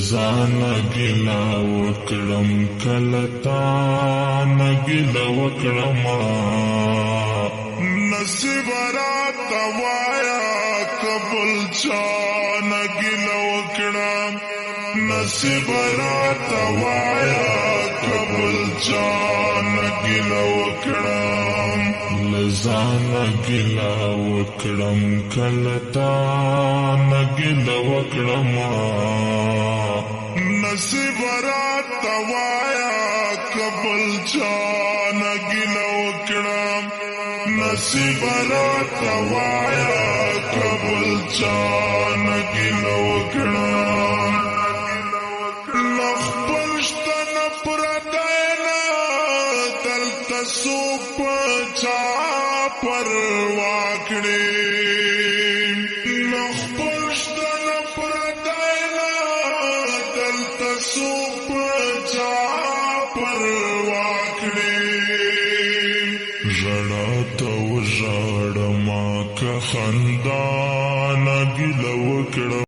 لزانا گلا وکړم کلتا نگلا وکړم نصیب رات وایا قبل چا نگلا وکړم نصیب رات وایا قبل چا نگلا وکړم لزانا گلا وکړم کلتا نگلا وکړم نصیب رات وایا قبل چا نگلا وکړم نصیب رات وایا قبل چا نگلا وکړم نخبل شتن پردینا دلتا سوپ چا پروا کړې نخبل شتن پردینا دلتا سوپ چا پروا کړې ژړا ته وژاړم که خندا نګله وکړم